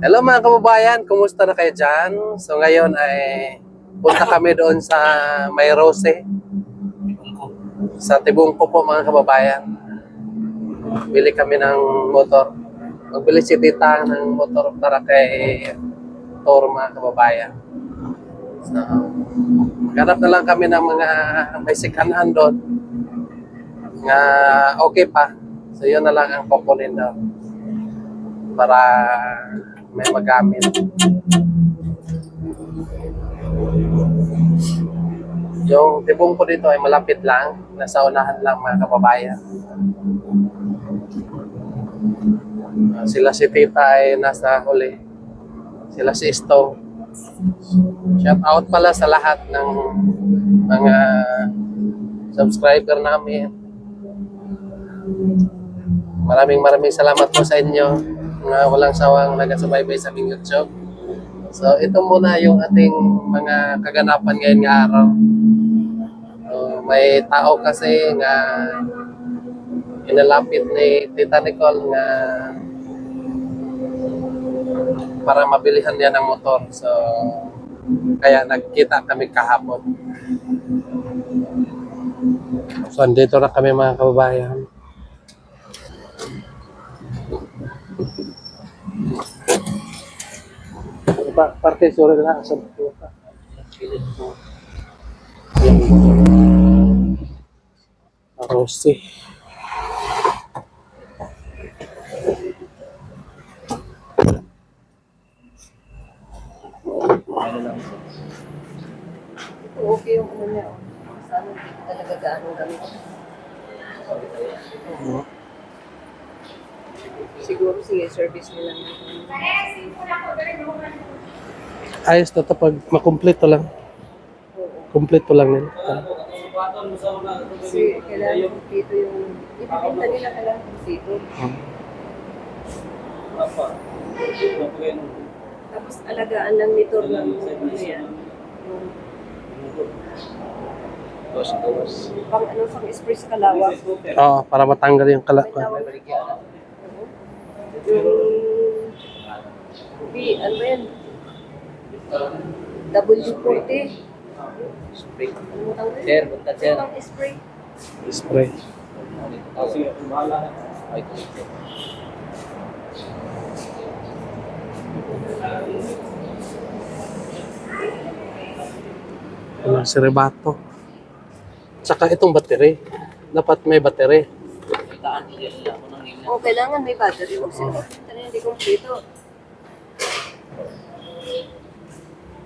Hello mga kababayan, kumusta na kayo dyan? So ngayon ay punta kami doon sa May Rose, sa Tibungko po mga kababayan. Bili kami ng motor. Magbili si tita ng motor para kay Toro mga kababayan. So, maghanap na lang kami ng mga may second-hand doon nga okay pa. So yun na lang ang kukunin daw para may magamit. Yung tibong ko dito ay malapit lang. Nasa unahan lang mga kababayan. Sila si tita ay nasa huli. Sila si Istong. Shout out pala sa lahat ng mga subscriber namin. Maraming salamat po sa inyo na walang sawang nagasubaybay sa aming YouTube. So ito muna yung ating mga kaganapan ngayon nga araw. May tao kasi nga inalapit ni Tita Nicole nga para mabilihan niya ng motor. So kaya nagkita kami kahapon. So andito na kami mga kababayan. Parte sure na sa buka. Rossi. Okay yung ano niya. Sana talaga gaano gamit. Siguro sige, service nila. Ayos na ito pag makumpleto lang. Kumpleto lang nila. Kasi kailangan dito yung ipipinta nila kailangan dito. Tapos alagaan lang nito ng ano yan. Pang ano, pang spray sa kalawang. Oo, para matanggal yung kalakuan. Ano ba yan? W40. Spray. Ano tawag yun? Sir, punta sir. Pang spray. Spray. Ay, Walang siribato. Tsaka itong battery. Dapat may battery. taan niya nila ako nang nila. Oh, kailangan may battery. Huwag sila makita na hindi kompleto.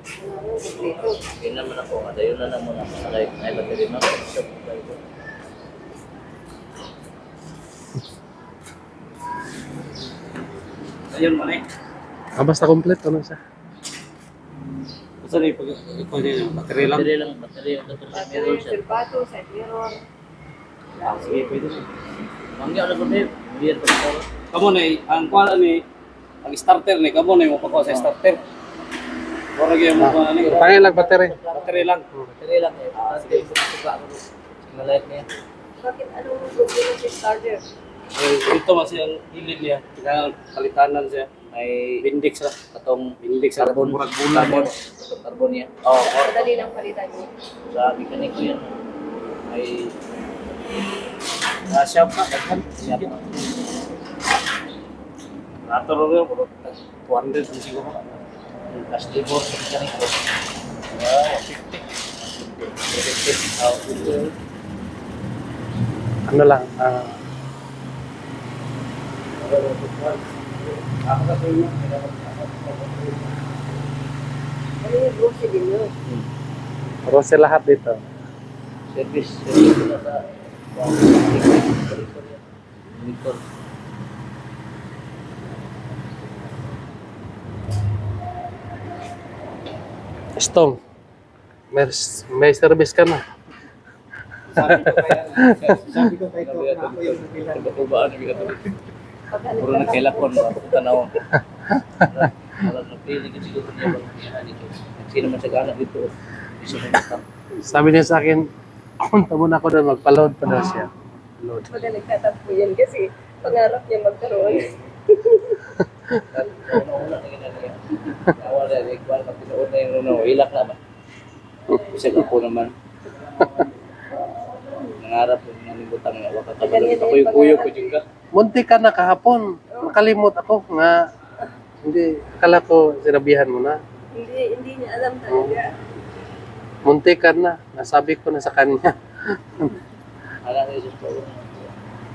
Kailangan kompleto. Yun naman ako. Kada yun na lang muna. Masakay. Ay, battery na. Ayun mo na eh. Basta kompleto na siya. Saan yung battery lang? Battery lang. Battery yung tatlo sa mirror Battery, siya. silbato, side mirror. Sige, pwede siya. Mangga na ko na yun. Biyar pa ko. Kamu na ang kuala ni, ang starter ni, kamu na yung mapakuha sa starter. Wala yung mga ano, Tangin lang battery. battery lang. Battery lang eh. Sige. Suka ako. Signal light niya. Bakit anong problema sa starter? Ito kasi ang hilid niya, kailangan palitanan siya. May Bindix lang. katong Bindix sa carbon. murag bulan Carbon. mo. Carbon niya. Oo. Madali lang palitan mo. Sa mekanik ko yan. May shop pa. Daghan. Shop pa. Naturo rin, 200 din siguro. Plus labor sa mekanik ko. 50. 50. Ano lang. Ano yung grocery din yun? Rose lahat dito. Service. Service na sa monitor. Stong. May service ka na. Sabi ko kay Ito, na ako yung nabilan. Tubaan na bigat. Pag Puro nagkailakon. Tanaw. Alam na pili kasi ko niya bang niya dito. Sino man sa gana dito. Iso na ito. Sabi niya sa akin, punta muna ako doon, magpa-load pa daw siya. Load. Baga nagtatampo yan kasi pangarap niya magkaroon. Una-una na ginagawa. na, igual na tinuod na yung no, ilak naman. Kasi ako naman. Nangarap yung nalimutan nga, waka kabalog ako yung kuyo ko juga. Munti ka na kahapon. Nakalimot ako nga. Hindi, akala ko sinabihan mo na. Hindi niya alam talaga. Munti ka na. Nasabi ko na sa kanya. Ala na yung po.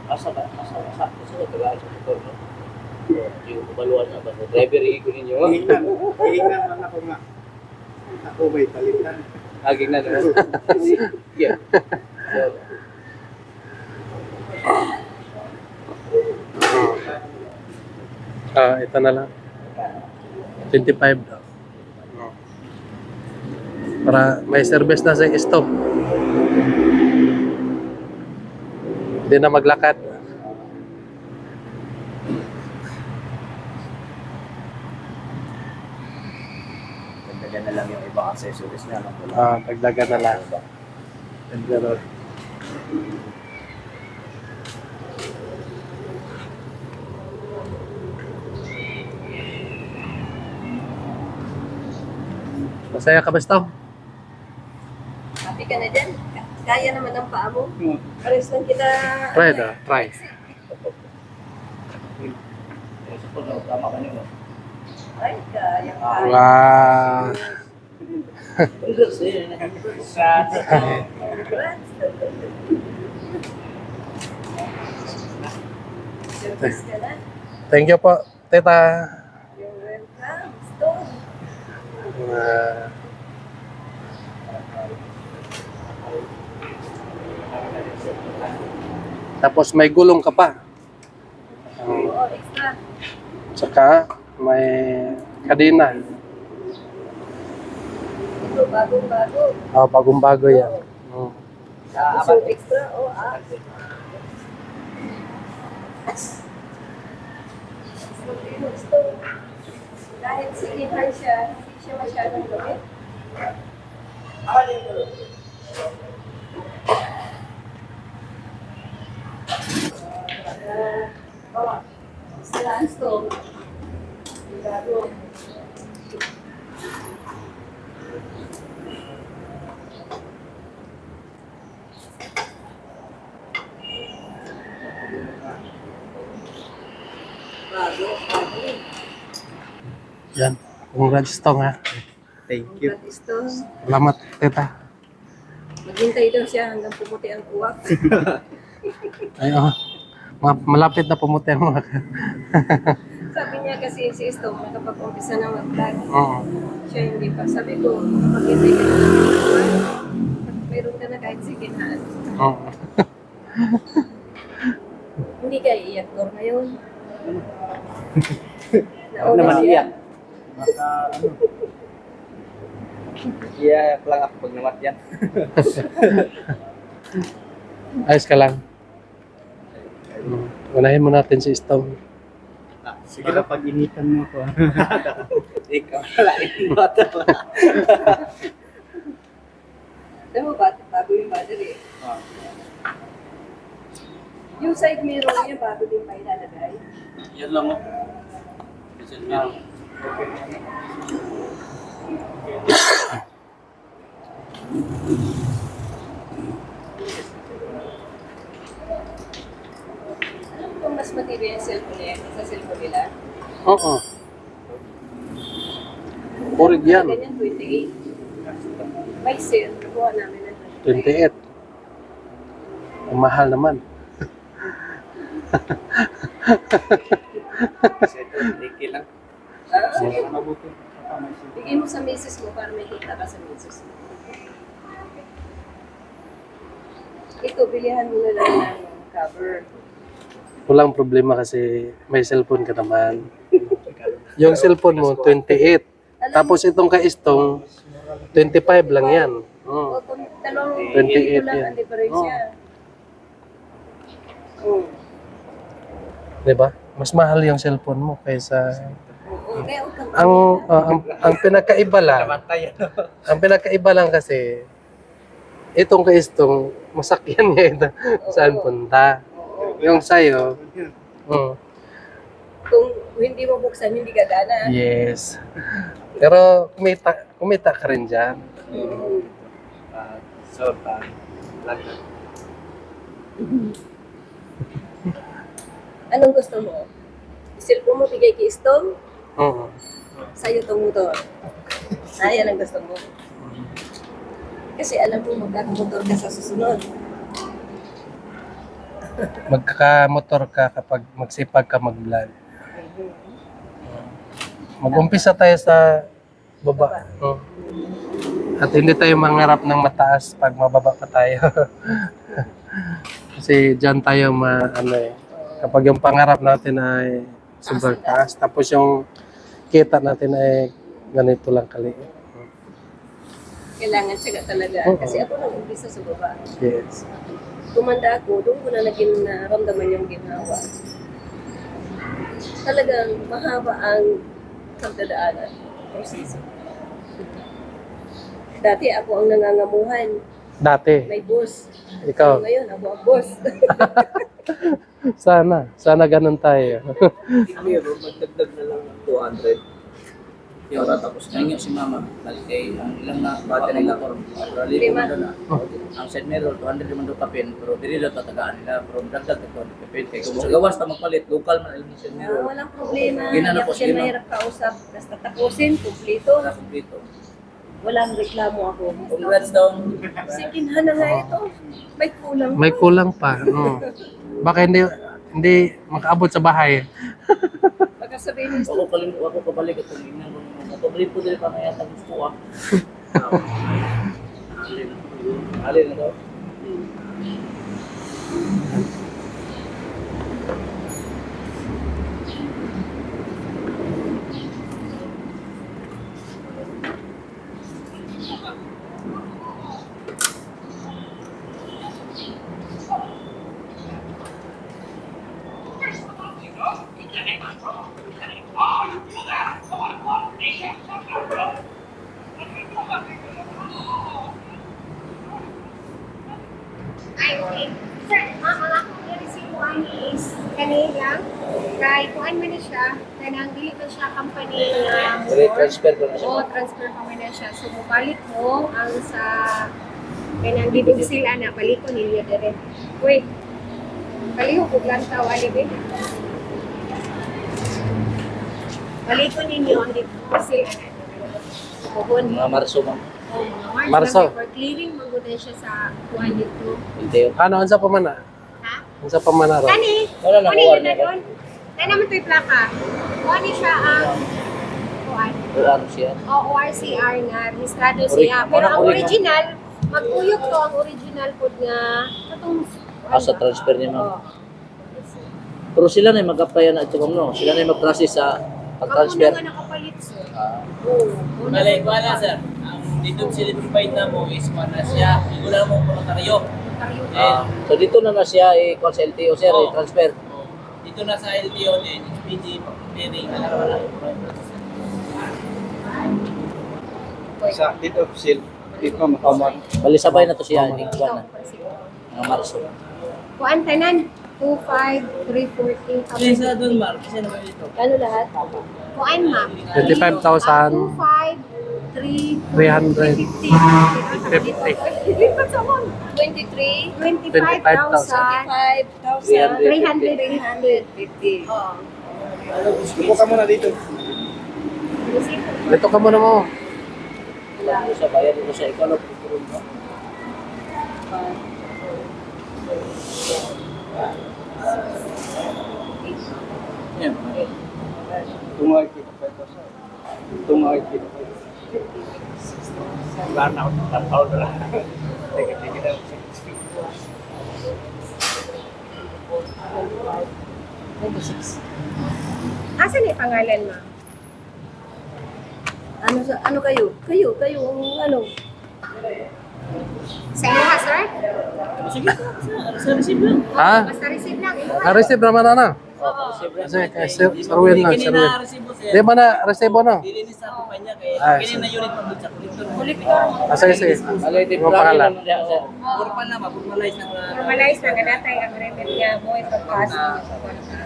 Asa ka tagaan sa motor, no? Yung kubaluan na ba? Driver, ko ninyo. Hihingan man ako nga. Ako may palitan. Aging na naman. Yeah. Ito na lang. 25 daw. Para may service na sa stop. Hindi na maglakad. Dagdagan na lang yung ibang accessories na. Dagdagan na lang. Dagdagan. Masaya ka ba, Staw? Happy ka na dyan. Kaya naman ang paa mo. Pares lang kita. Try na, try. Tama ka niyo. Ay, kaya ka. Wow. Service ka na. Thank you po, Tita. You're welcome. Stone. Tapos may gulong ka pa. Oo, extra. Saka may kadena. Ito, bagong-bago. Bagong-bago yan. Tapos yung extra, Stone. Kahit sinihan siya, hindi siya masyadong gamit. Sa stone. Bago. Yan. Congrats, Tong, ha. Thank you. Stone. Salamat, Tita. Maghintay daw siya hanggang pumuti ang uwak. Ay, malapit na pumutin mo. Sabi niya kasi si Stone, nakapag-umpisa na mag-vlog. Oo. Siya hindi pa. Sabi ko, maghintay ka na lang. Mayroon ka na kahit second hand. Oo. Hindi ka iiyak ko ngayon. Huwag naman iyak. Baka ano, Iyak lang ako pag namat yan. Ayos ka lang. Unahin mo natin si Stone. sige na pag-initan mo ko. Ikaw wala, bata pa. Alam mo ba, bago yung battery. Yung side mirror niya, bago din pa ilalagay. Yan lang mo. Kasi meron. Kung mas matibay yung cellphone niya, sa cellphone nila. Oo. Purig yan. Ganyan, 28. May sale, nakuha namin ng 28. Ang mahal naman. Kasi ito, liki lang. Sige, Mabuti. bigay mo sa misis mo para may kita ka sa misis mo. Ito, bilihan mo na lang ng cover. Walang problema kasi may cellphone ka naman. Yung cellphone mo, 28. Tapos itong kaistong, 25 lang yan. O, dalawang 28 ito lang yan. ang diferensya. Oh. Diba? Mas mahal yung cellphone mo kaysa Oo, kaya huwag kang ang pinakaiba lang. Ang pinakaiba lang kasi itong kaistong masakyan niya ito saan punta. Yung sayo, Kung hindi mo buksan, hindi gagana. Yes. Pero kumita ka rin dyan. Anong gusto mo? Cellphone mo bigay kay Stone? Oo. Sa'yo itong motor. Yan ang gusto mo. Kasi alam mo magkakamotor ka sa susunod. Magkakamotor ka kapag magsipag ka mag-vlog. Mag-umpisa tayo sa baba. At hindi tayo mangarap ng mataas pag mababa pa tayo. Kasi dyan tayo kapag yung pangarap natin ay sobrang taas, tapos yung kita natin ay ganito lang kaliit. Kailangan siya talaga. Oo. Kasi ako nag-umpisa sa baba. Yes. Tumanda ako, doon ko na naging naramdaman yung ginawa. Talagang mahaba ang pagdadaanan. Proseso. Dati ako ang nangangamuhan. Dati, May boss. ikaw, Ngayon, ako ang boss. sana ganun tayo. Meron, magdagdag na lang ng 200. Para tapos na nga si mama. Balik kay ang ilang na battery na ko. Lima. Ang set meron, 200 naman daw kapin. Pero dili daw tatagaan nila. Pero dagdag na 200 kapin. Kaya kung sa gawas na magpalit, local man ilang set meron. Walang problema. Ginano Hindi po ako siya sila. mahirap kausap. Basta tapusin, kumplito. Para kumplito. Walang reklamo ako. Congrats daw. Sikinhan na nga ito. May kulang. May kulang pa. Baka hindi makaabot sa bahay. Baka sabihin Ako kabalik at tingnan ko. Matubli po dili pa nga yata gusto ko. Alin na daw. Ay, okay. Sir, ang akong i-receive mo is kanila. Kaya kuhaan mo na siya, kanang dili ko siya company na Dili transfer ko na siya. o transfer pa mo na siya. So, mabalik mo ang sa kanang didog sila na balik ko ninyo dire. Wait, palihog ko lang tao, alibi. Balik ko ninyo ang didog sila na. Puhon. Mga Marso ma'am. Marso. Marso. For clearing, magunan siya sa kuhaan dito. Hindi. Ano, unsa pa man na? Ha? Unsa pa man na ro? Kani? Wala na Kani kuha yun na niya. doon? Na naman ito'y plaka. Kani siya ang kuhan. Wala siya. O ORCR nga, rehistrado siya. Pero ang original, magkuyok to ang original po nga katong Sa transfer niya ma'am. Oo. Pero sila na yung mag-apply na ito ma'am no. Sila na yung mag-process sa Ako pag-transfer. na nga nakapalit sir. Ah. Oo. Malay ko na sir, ang dito provide na mo is na siya, wala mo notaryo. So dito na siya i-call sa LTO sir, Oo. i-transfer. Dito na sa LTO din, HPG, pairing, wala. Sa date of sale, dito makamot. Bali sabay na to siya, hindi ko na. Mga Marso. Kuan tanan, 25340. Kasi sa doon, Mark, kasi naman dito. Ano lahat? Kuan ma'am. 25,000. 350. 50. Lipat sa mon. 23, 25,000. 5,000, 350. 350. Oo. Upo ka muna dito. Dito ka muna mo. Dito siya, bayad dito siya. Ikaw na po mo. Yan. Tungay kita pa ito. Tungay kita pa ito. Wala na ako. Tataw na lang. Teka na. Asan yung pangalan mo? Ano kayo? Kayo ang ano? Sa iyo ha, sir? Sige, sa receive lang. Ha? Basta receive lang. Na-receive naman na. Oo. Kasi sarwin lang, Kini sarwin. na resibo sir. Di ba na resibo na? Dili ni sa kumpanya kay Ah, kini na unit pag sa kolektor. Ah, sige, sige. Bali, di Yung pangalan. niya sir. Purpan na ba, formalize na. Normalize na ganatay ang remit nga mo ipagpasa niya sa kwarta.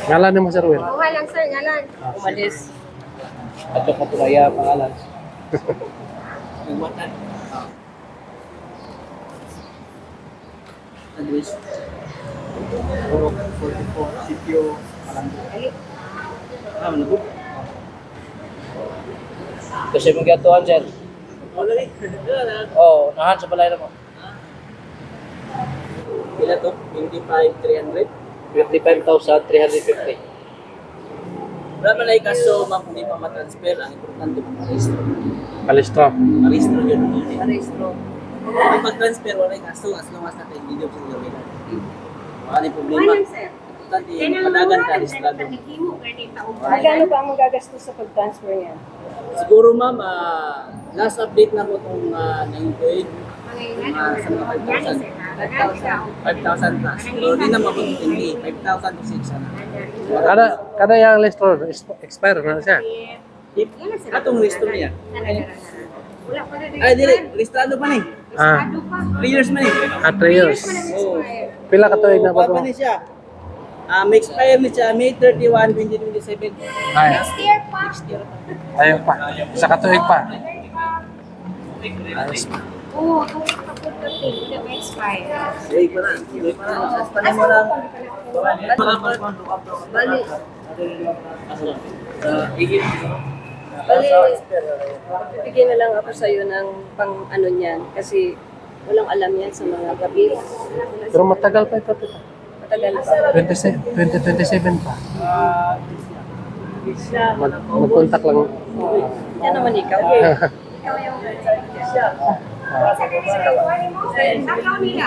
Ngalan mo, Sir Will. Kuha lang sir, ngalan. Umalis. At yung kapulaya pangalan. Nagmatan. Address. 44 sitio Malanggo. Manubog. Kasi mong gatuan, sir. Wala rin. Oo, nahan sa balay na mo. Ilan to? 25,300? 55,350. Wala man ay kaso, ma'am, hindi pa matransfer. Ang importante pa marehistro. Palistro. Marehistro yun. Parehistro. Ang pag-transfer, wala ay kaso. As long as natin, hindi sa gawin. Wala na yung problema. Kuha lang sir. Importante, Kaya padagan ka, rehistrado. Naghimo ganit taong Magkano pa ang magagastos sa pag-transfer niya? Siguro, ma'am, last update na ko itong na-employed. Mga ilan. Sa mga Yan, sir. 5,000 plus. Pero hindi na mapag-intindi. 5,000 to 6,000 na. Kada yung listro, expire na siya. Atong rehisto niya. Wala pa na rin. Ay, dili. Rehistrado pa ni. Ah, Ano pa? 3 years man ni. 3 years. Oo. Pila ka tuig na ba Kuha ko? pa ni siya. May expire ni siya May 31, 2027. Ay, Next year pa. ayaw pa. Isa ka tuig pa. Oo, kung kapag hindi na expire. Wait pa na. Wait pa na. Tanin mo lang. Bali, Igil. bali, bibigyan na lang ako sa'yo ng pang ano niyan kasi walang alam yan sa mga gabi. Pero matagal pa ito. Matagal pa. 2027 pa. Mag-contact lang. Yan naman ikaw. Ikaw yung Takaw nila.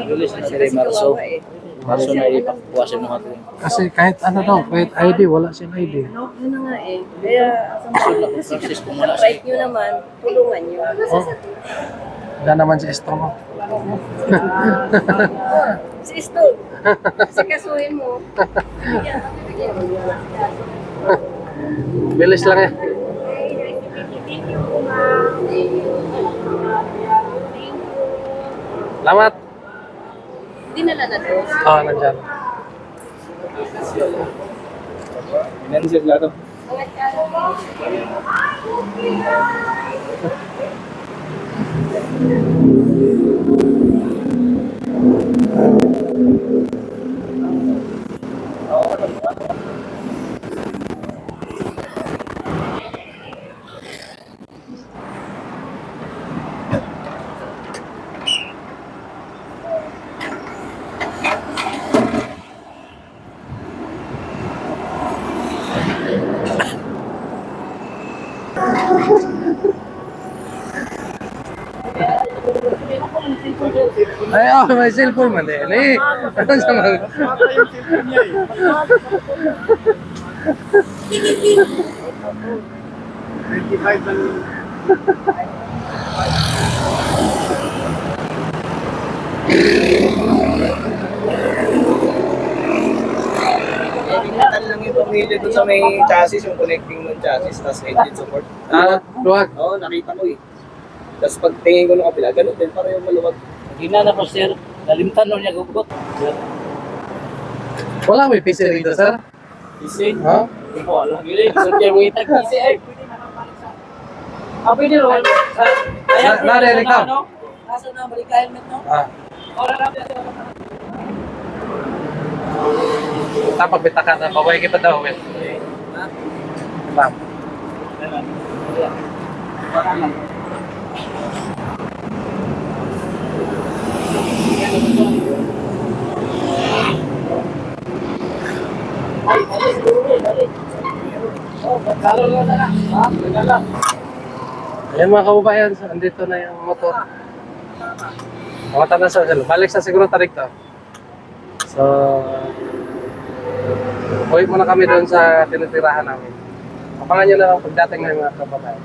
Release na sila Marso. Marso na ipakuwasin mo natin. Kasi kahit ano daw, kahit ID, wala siyang ID. Yun na nga eh. Kaya, Francis kung wala right nyo naman, tulungan nyo. Oh, wala naman si Estro mo. Si Sto, kasi kasuhin mo. Bilis lang eh. Thank you, ma'am. Thank you. Salamat. Dinala na to. Oo, nandyan. Financial lang to. Ay, oh, may cellphone man din. Eh, ano sa mga... Yung cellphone niya eh. 25 lang. Pinatan lang yung pamilya doon sa may chassis, yung connecting ng chassis, tapos engine support. Ah, luwag. Oo, nakita ko eh. Tapos pag tingin ko ng kapila, ganun din, para yung maluwag. Hindi na po, sir. Nalimtan nun niya gugot. Wala may PC rito, sir. Kasi, Ha? hindi ko alam. Gili, gusto niya mo itag kasi ay. Ah, pwede ro. Narinig ka? Kaso na, balik ka helmet, no? Ah, Ora na, tapag bitakan na. Paway kita daw, Will. Tama. Ayan mga kababayan, so, andito na yung motor. Mga tanong sa balik sa siguro tarik to. So, uwi muna kami doon sa tinitirahan namin. Kapangan nyo na lang pagdating ng mga kababayan.